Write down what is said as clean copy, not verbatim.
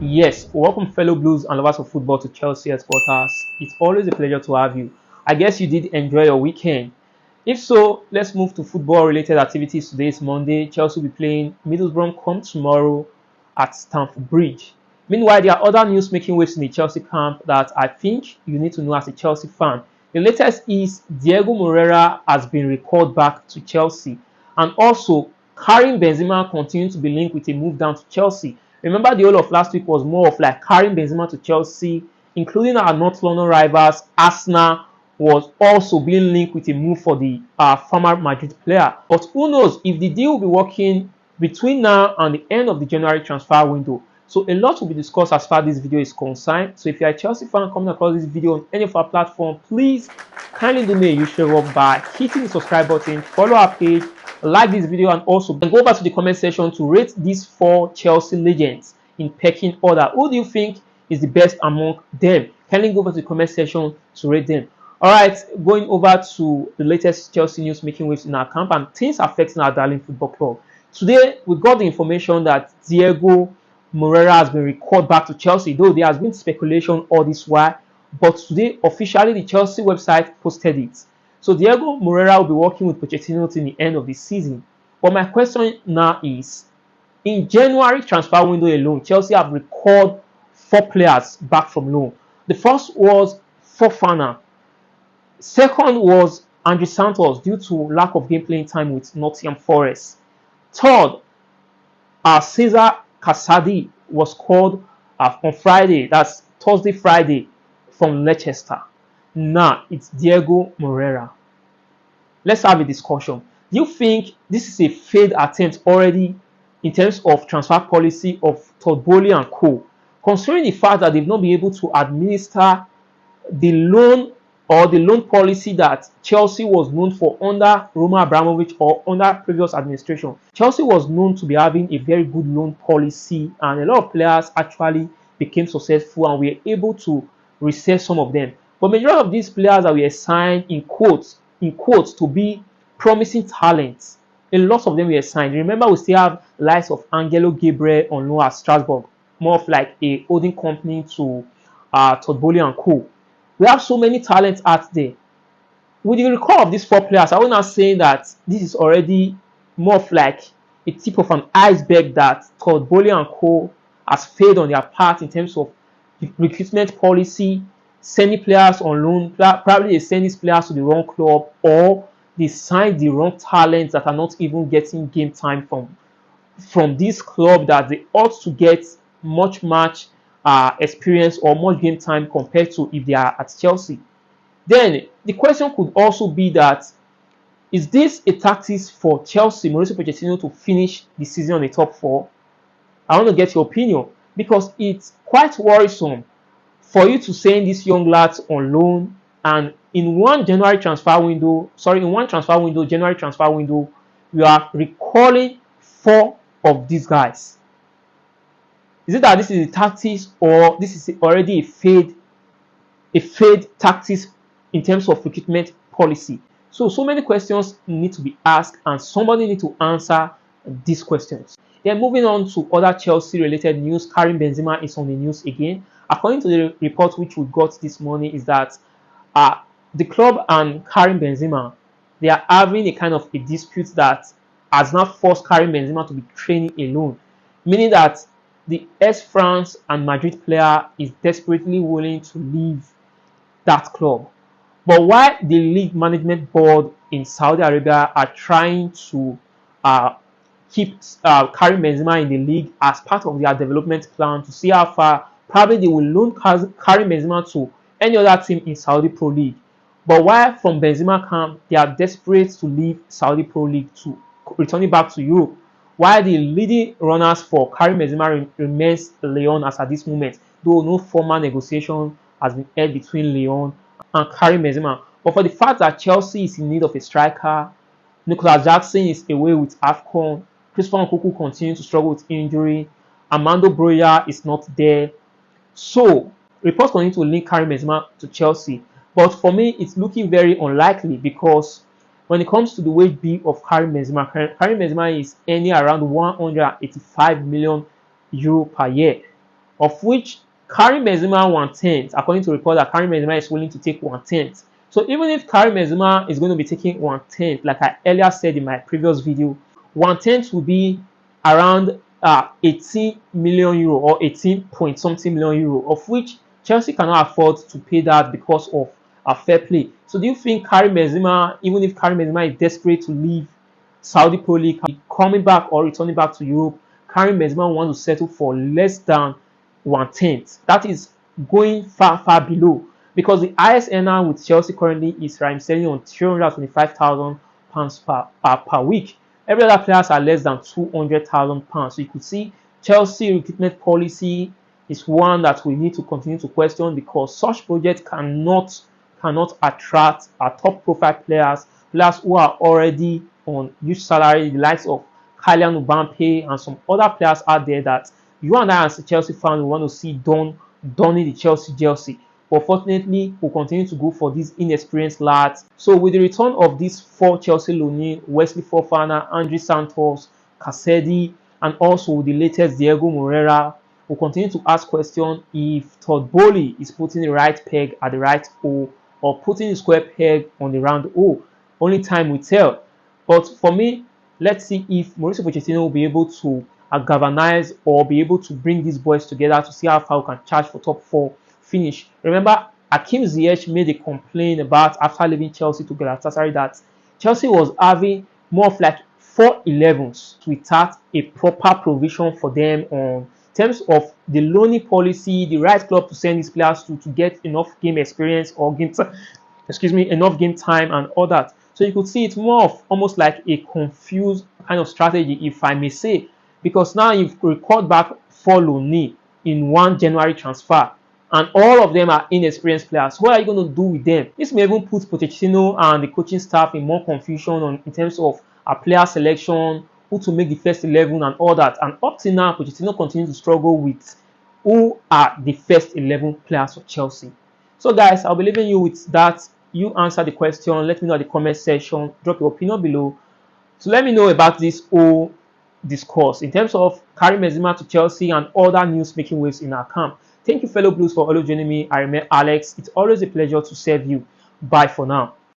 Yes, welcome fellow Blues and lovers of football to Chelsea headquarters. It's always a pleasure to have you. I guess you did enjoy your weekend. If so, let's move to football-related activities. Today is Monday. Chelsea will be playing Middlesbrough come tomorrow at Stamford Bridge. Meanwhile, there are other news making waves in the Chelsea camp that I think you need to know as a Chelsea fan. The latest is Diego Moreira has been recalled back to Chelsea, and also Karim Benzema continues to be linked with a move down to Chelsea. Remember, the whole of last week was more of like Karim Benzema to Chelsea, including our North London rivals. Arsenal was also being linked with a move for the former Madrid player. But who knows if the deal will be working between now and the end of the January transfer window. So a lot will be discussed as far as this video is concerned. So if you're a Chelsea fan coming across this video on any of our platform, please kindly do me a huge favor by hitting the subscribe button, follow our page, like this video, and also go back to the comment section to rate these 4 Chelsea legends in pecking order. Who do you think is the best among them? Kindly go over to the comment section to rate them. Alright, going over to the latest Chelsea news making waves in our camp and things affecting our darling football club. Today, we got the information that Diego Moreira has been recalled back to Chelsea, though there has been speculation all this while. But today, officially, the Chelsea website posted it. So Diego Moreira will be working with Pochettino till the end of the season. But my question now is, in January transfer window alone, Chelsea have recalled 4 players back from loan. The first was Fofana. Second was Andrew Santos due to lack of game playing time with Nottingham Forest. Third, Cesar Casadi was called on Friday, that's Thursday, Friday, from Leicester. Now it's Diego Moreira. Let's have a discussion. Do you think this is a failed attempt already in terms of transfer policy of Todd and co, considering the fact that they've not been able to administer the loan policy that Chelsea was known for under Roman Abramovich or under previous administration? Chelsea was known to be having a very good loan policy, and a lot of players actually became successful and we were able to resell some of them. But majority of these players that were signed in quotes to be promising talents, a lot of them were signed. Remember, we still have likes of Angelo Gabriel on loan at Strasbourg, more of like a holding company to Todd and co. We have so many talents out there. With the recall of these 4 players, I will not say that this is already more of like a tip of an iceberg that Todd and co has failed on their part in terms of the recruitment policy, sending players on loan. Probably they send these players to the wrong club, or they sign the wrong talents that are not even getting game time from this club that they ought to get much experience or much game time compared to if they are at Chelsea. Then the question could also be that, is this a tactic for Chelsea, Mauricio Pochettino, to finish the season on the top 4? I want to get your opinion, because it's quite worrisome for you to send these young lads on loan, and in one January transfer window, you are recalling 4 of these guys. Is it that this is a tactics, or this is already a failed tactics in terms of recruitment policy? So many questions need to be asked, and somebody need to answer these questions. Then moving on to other Chelsea-related news, Karim Benzema is on the news again. According to the report which we got this morning, is that the club and Karim Benzema, they are having a kind of a dispute that has now forced Karim Benzema to be training alone, meaning that the ex-France and Madrid player is desperately willing to leave that club. But while the league management board in Saudi Arabia are trying to keep Karim Benzema in the league as part of their development plan to see how far, probably they will loan Karim Benzema to any other team in Saudi Pro League. But while from Benzema camp, they are desperate to leave Saudi Pro League to returning back to Europe, while the leading runners for Karim Benzema remains Lyon as at this moment, though no formal negotiation has been held between Lyon and Karim Benzema. But for the fact that Chelsea is in need of a striker, Nicolas Jackson is away with AFCON, Christopher Nkunku continues to struggle with injury, Armando Broja is not there. So reports continue to link Karim Benzema to Chelsea. But for me, it's looking very unlikely, because when it comes to the wage bill of Karim Benzema is earning around 185 million euro per year. of which Karim Benzema 1/10. According to report, that Karim Benzema is willing to take 1/10. So even if Karim Benzema is going to be taking 1/10, like I earlier said in my previous video, 1/10 will be around 18 million euro or 18 point something million euro, of which Chelsea cannot afford to pay that because of a fair play. So do you think Karim Benzema, even if Karim Benzema is desperate to leave Saudi Pro League, coming back or returning back to Europe, Karim Benzema wants to settle for less than 1/10? That is going far below, because the highest earner with Chelsea currently is Raheem Sterling on £325,000 per week. Every other players are less than £200,000. So you could see Chelsea recruitment policy is one that we need to continue to question, because such projects cannot attract our top profile players who are already on huge salary, the likes of Kylian Mbappe and some other players out there that you and I as a Chelsea fan, we want to see donning the Chelsea jersey. But fortunately, we'll continue to go for these inexperienced lads. So with the return of these 4 Chelsea loanees, Wesley Fofana, Andre Santos, Casedi, and also the latest Diego Moreira, we'll continue to ask questions if Todd is putting the right peg at the right hole or putting the square peg on the round hole. Only time will tell. But for me, let's see if Mauricio Pochettino will be able to galvanize or be able to bring these boys together to see how far we can charge for top 4 finish. Remember, Hakim Ziyech made a complaint about after leaving Chelsea to Galatasaray that Chelsea was having more of like 4-11s without a proper provision for them on terms of the loaning policy, the right club to send these players to get enough game experience or enough game time and all that. So you could see it's more of almost like a confused kind of strategy, if I may say, because now you've recorded back 4 loanees in one January transfer, and all of them are inexperienced players. What are you going to do with them? This may even put Pochettino and the coaching staff in more confusion in terms of a player selection, who to make the first 11 and all that. And up to now, Pochettino continues to struggle with who are the first 11 players for Chelsea. So guys, I'll be leaving you with that. You answer the question. Let me know in the comment section. Drop your opinion below. So let me know about this whole discourse in terms of Karim Benzema to Chelsea and other news making waves in our camp. Thank you, fellow Blues, for always joining me. I remain Alex. It's always a pleasure to serve you. Bye for now.